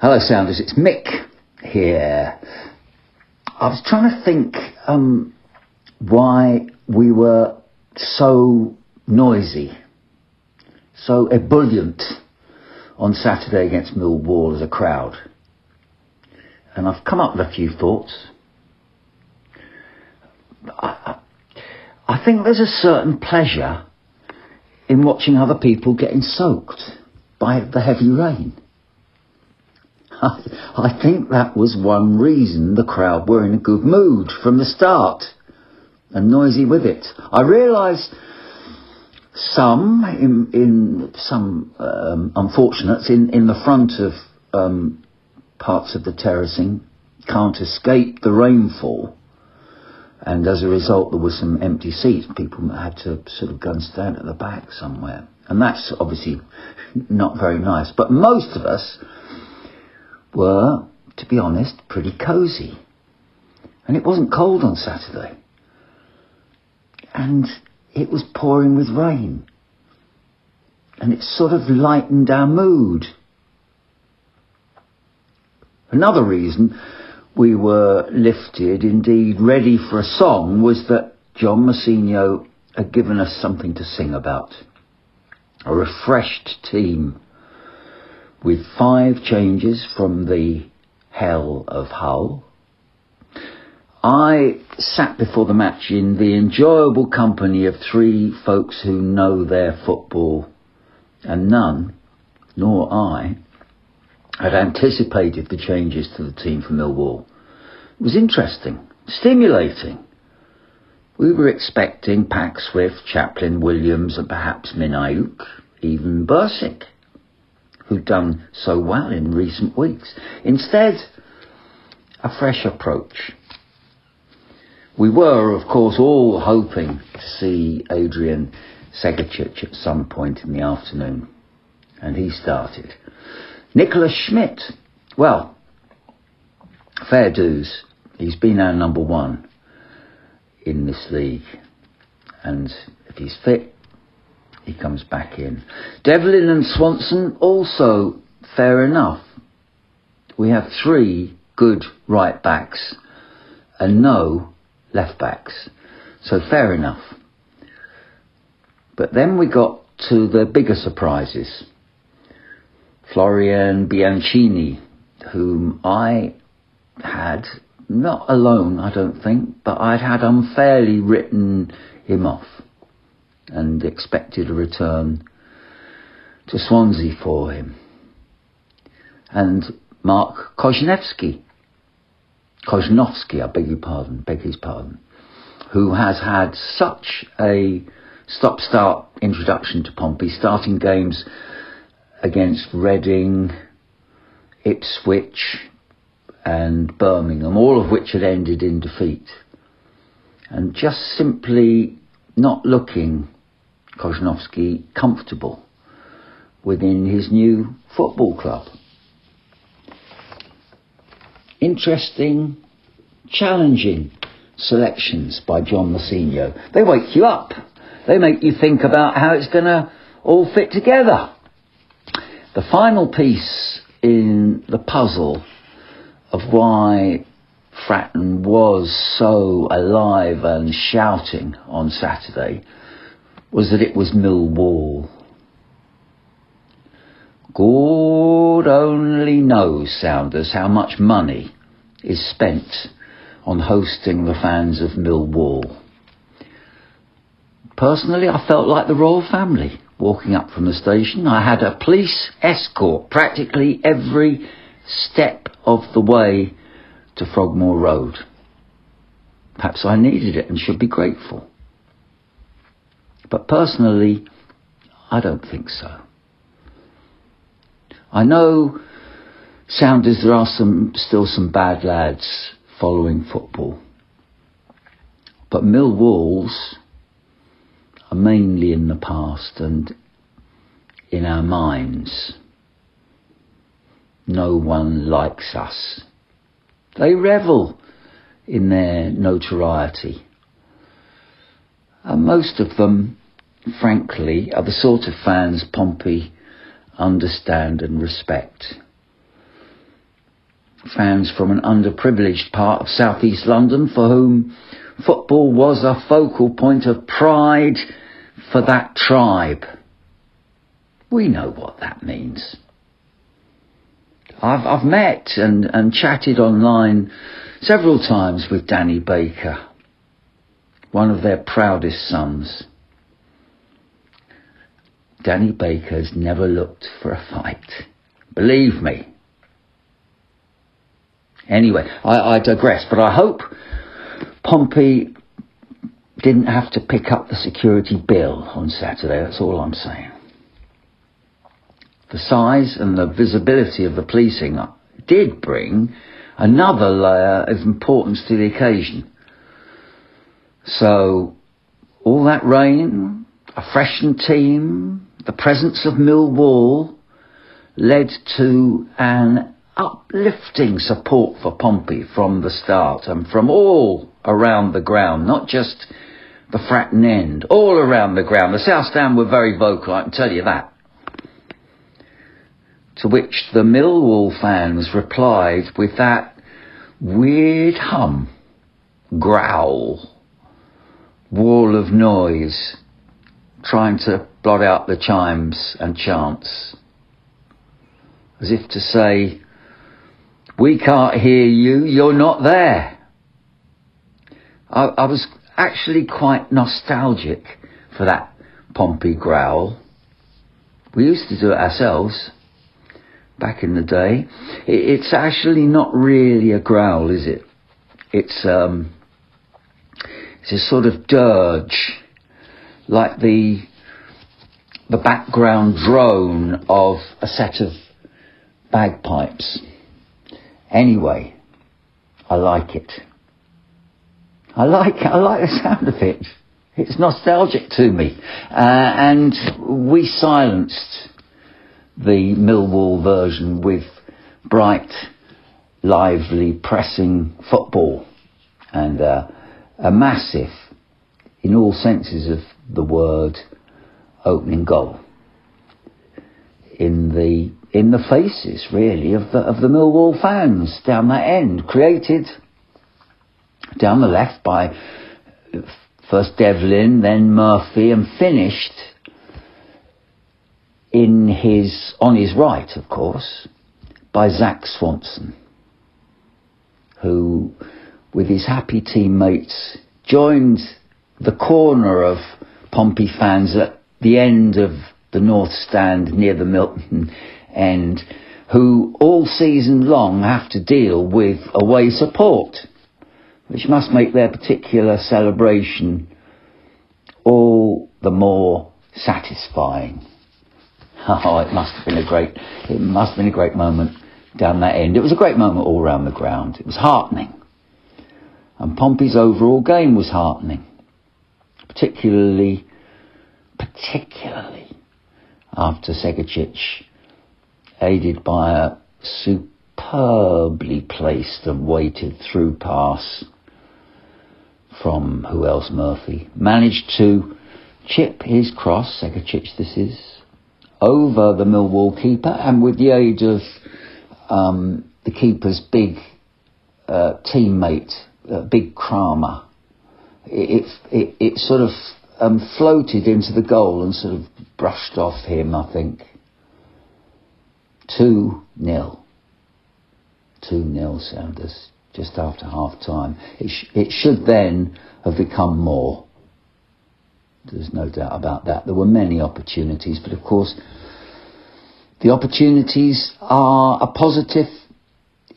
Hello Sounders, it's Mick here. I was trying to think why we were so noisy, so ebullient on Saturday against Millwall as a crowd. And I've come up with a few thoughts. I think there's a certain pleasure in watching other people getting soaked by the heavy rain. I think that was one reason the crowd were in a good mood from the start, and noisy with it. I realise some unfortunates in the front of parts of the terracing can't escape the rainfall, and as a result there were some empty seats. People had to sort of go and stand at the back somewhere, and that's obviously not very nice. But most of us were, to be honest, pretty cosy, and it wasn't cold on Saturday, and it was pouring with rain, and it sort of lightened our mood. Another reason we were lifted, indeed ready for a song, was that John Massinho had given us something to sing about. A refreshed team with 5 changes from the hell of Hull. I sat before the match in the enjoyable company of 3 folks who know their football, and none, nor I, had anticipated the changes to the team for Millwall. It was interesting, stimulating. We were expecting Pack Swift, Chaplin, Williams, and perhaps Minayouk, even Bursick, who'd done so well in recent weeks. Instead, a fresh approach. We were, of course, all hoping to see Adrian Segacic at some point in the afternoon, and he started. Nicholas Schmidt, well, fair dues. He's been our number 1 in this league, and if he's fit, he comes back in. Devlin and Swanson, also fair enough. We have 3 good right backs and no left backs, so fair enough. But then we got to the bigger surprises. Florian Bianchini, whom I had, not alone I don't think, but I'd had unfairly written him off and expected a return to Swansea for him. And Mark Koźnowski, I beg his pardon, who has had such a stop-start introduction to Pompey, starting games against Reading, Ipswich and Birmingham, all of which had ended in defeat, and just simply not looking, Koźnowski, comfortable within his new football club. Interesting, challenging selections by John Massinho. They wake you up. They make you think about how it's going to all fit together. The final piece in the puzzle of why Fratton was so alive and shouting on Saturday was that it was Millwall. God only knows, Sounders, how much money is spent on hosting the fans of Millwall. Personally, I felt like the royal family walking up from the station. I had a police escort practically every step of the way to Frogmore Road. Perhaps I needed it and should be grateful. But personally, I don't think so. I know, Sounders, there are still some bad lads following football, but Millwall's are mainly in the past and in our minds. No one likes us. They revel in their notoriety. And most of them, frankly, are the sort of fans Pompey understand and respect. fans from an underprivileged part of southeast London for whom football was a focal point of pride for that tribe. We know what that means. I've met and chatted online several times with Danny Baker, one of their proudest sons. Danny Baker's never looked for a fight. Believe me. Anyway, I digress, but I hope Pompey didn't have to pick up the security bill on Saturday. That's all I'm saying. The size and the visibility of the policing did bring another layer of importance to the occasion. So, all that rain, a freshened team, the presence of Millwall led to an uplifting support for Pompey from the start and from all around the ground, not just the Fratton end, all around the ground. The South Stand were very vocal, I can tell you that. To which the Millwall fans replied with that weird hum, growl, wall of noise, trying to blot out the chimes and chants. As if to say, we can't hear you, you're not there. I was actually quite nostalgic for that Pompey growl. We used to do it ourselves back in the day. It's actually not really a growl, is it? It's a sort of dirge, like the background drone of a set of bagpipes. Anyway, I like it. I like the sound of it. It's nostalgic to me. And we silenced the Millwall version with bright, lively, pressing football and a massive, in all senses of the word, opening goal in the faces, really, of the Millwall fans down that end, created down the left by first Devlin, then Murphy, and finished on his right, of course, by Zach Swanson, who, with his happy teammates, joined the corner of Pompey fans at the end of the North Stand near the Milton end, who all season long have to deal with away support, which must make their particular celebration all the more satisfying. Oh, it must have been a great moment down that end. It was a great moment all around the ground. It was heartening. And Pompey's overall game was heartening. Particularly after Segicic, aided by a superbly placed and weighted through pass from Murphy, managed to chip his cross, Segicic this is, over the Millwall keeper, and with the aid of the keeper's big teammate, Big Kramer, it sort of floated into the goal and sort of brushed off him, I think. 2-0. 2-0 Sounders, just after half time. It should then have become more. There's no doubt about that. There were many opportunities, but of course the opportunities are a positive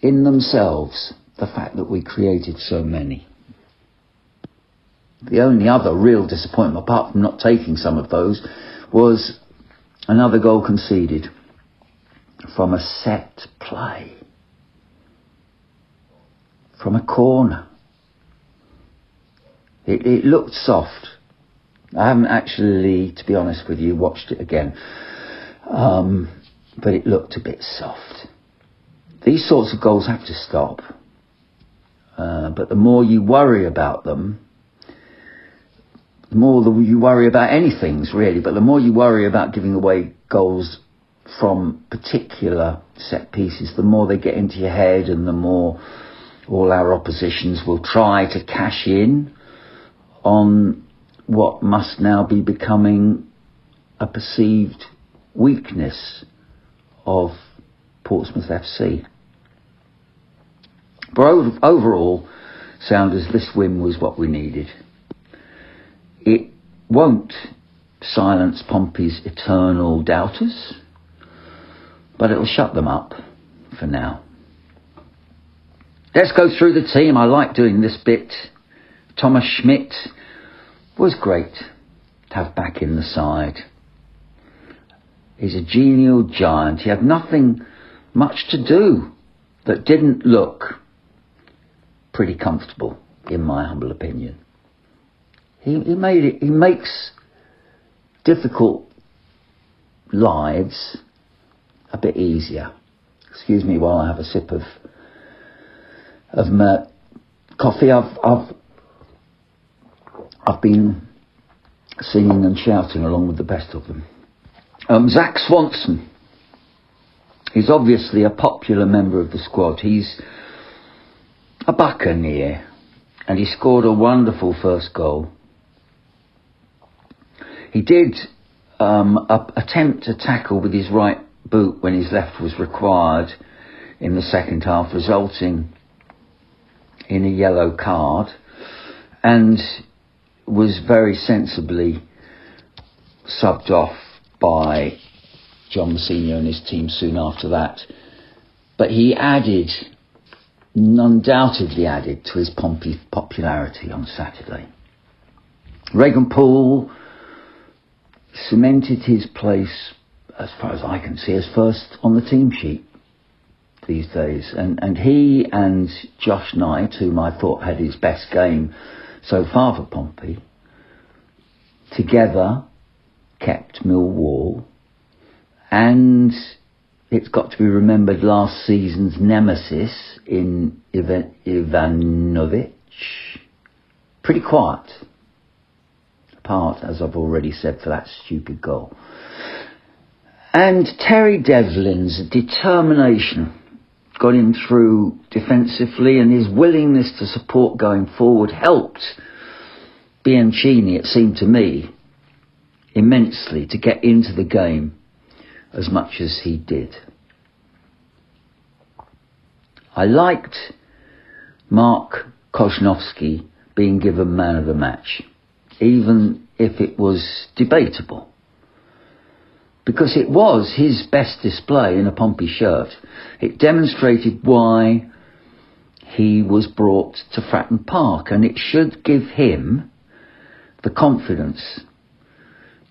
in themselves, the fact that we created so many. The only other real disappointment, apart from not taking some of those, was another goal conceded from a set play, from a corner. It looked soft. I haven't actually, to be honest with you, watched it again, but it looked a bit soft. These sorts of goals have to stop, but the more you worry about them, the more you worry about anything, really, but the more you worry about giving away goals from particular set pieces, the more they get into your head and the more all our oppositions will try to cash in on what must now be becoming a perceived weakness of Portsmouth FC. But overall, Sounders, this win was what we needed. It won't silence Pompey's eternal doubters, but it'll shut them up for now. Let's go through the team. I like doing this bit. Thomas Schmidt was great to have back in the side. He's a genial giant. He had nothing much to do that didn't look pretty comfortable, in my humble opinion. He makes difficult lives a bit easier. Excuse me while I have a sip of my coffee. I've been singing and shouting along with the best of them. Zach Swanson. He's obviously a popular member of the squad. He's a buccaneer, and he scored a wonderful first goal. He did attempt to tackle with his right boot when his left was required in the second half, resulting in a yellow card, and was very sensibly subbed off by John Senior and his team soon after that. But he undoubtedly added to his Pompey popularity on Saturday. Regan Poole cemented his place, as far as I can see, as first on the team sheet these days. And he and Josh Knight, whom I thought had his best game so far for Pompey, together kept Millwall, and it's got to be remembered last season's nemesis in Ivanovic, pretty quiet, apart, as I've already said, for that stupid goal. And Terry Devlin's determination got him through defensively, and his willingness to support going forward helped Bianchini, it seemed to me, immensely to get into the game as much as he did. I liked Mark Kosnowski being given man of the match, even if it was debatable, because it was his best display in a Pompey shirt. It demonstrated why he was brought to Fratton Park, and it should give him the confidence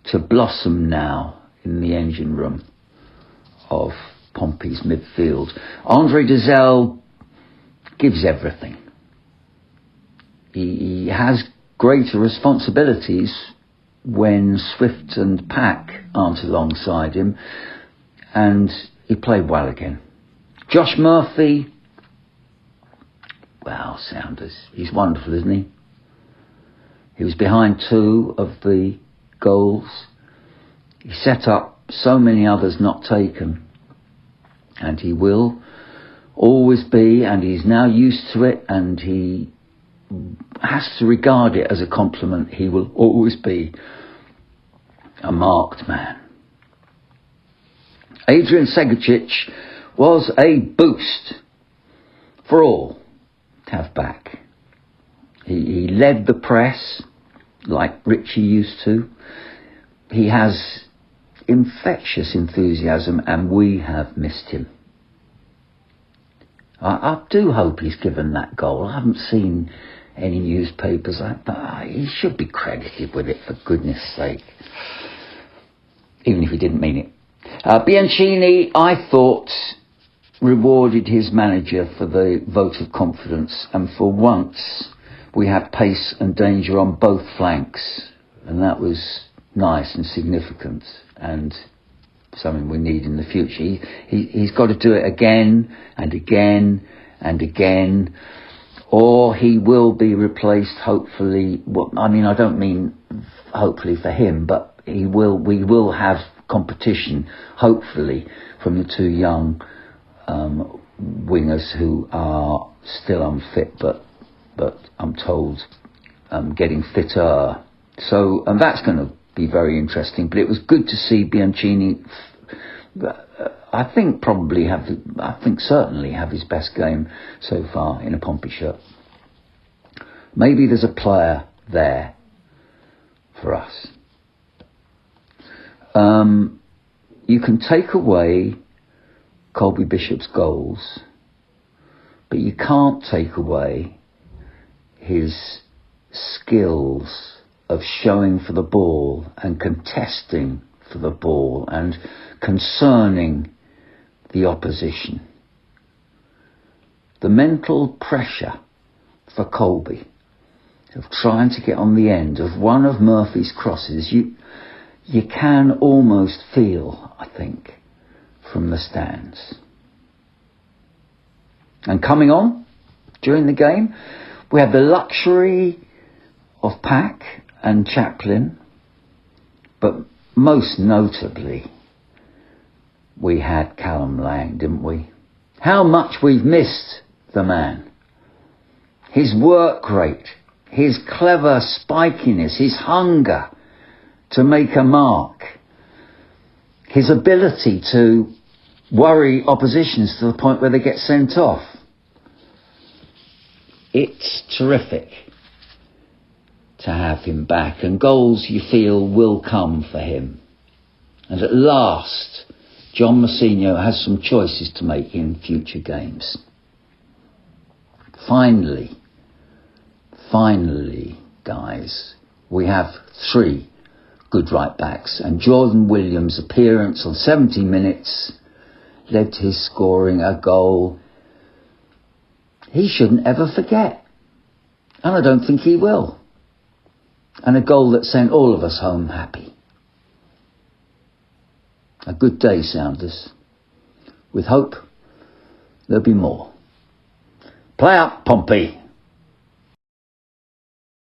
to blossom now in the engine room of Pompey's midfield. Andre Dezelle gives everything. He has greater responsibilities when Swift and Pack aren't alongside him, and he played well again. Josh Murphy, well, Sounders, he's wonderful, isn't he? He was behind 2 of the goals. He set up so many others not taken, and he will always be, and he's now used to it, and he has to regard it as a compliment. He will always be a marked man. Adrian Segacic was a boost for all to have back. He led the press like Richie used to. He has infectious enthusiasm, and we have missed him. I do hope he's given that goal. I haven't seen any newspapers, but he should be credited with it, for goodness sake, even if he didn't mean it. Bianchini, I thought, rewarded his manager for the vote of confidence, and for once we had pace and danger on both flanks, and that was nice and significant, and something we need in the future. He's got to do it again and again and again, or he will be replaced, hopefully. I don't mean hopefully for him, but we will have competition, hopefully, from the two young wingers who are still unfit, but I'm told getting fitter. So, and that's going to be very interesting. But it was good to see Bianchini. I think certainly have his best game so far in a Pompey shirt. Maybe there's a player there for us. You can take away Colby Bishop's goals, but you can't take away his skills of showing for the ball and contesting for the ball and concerning the opposition. The mental pressure for Colby of trying to get on the end of one of Murphy's crosses, you can almost feel, I think, from the stands. And coming on during the game, we had the luxury of Pack and Chaplin, but most notably, we had Callum Lang, didn't we? How much we've missed the man. His work rate, his clever spikiness, his hunger to make a mark, his ability to worry oppositions to the point where they get sent off. It's terrific to have him back, and goals you feel will come for him. And at last, John Mousinho has some choices to make in future games. Finally, guys, we have 3 good right backs, and Jordan Williams' appearance on 70 minutes led to his scoring a goal he shouldn't ever forget, and I don't think he will, and a goal that sent all of us home happy. A good day, Sounders. With hope, there'll be more. Play up, Pompey!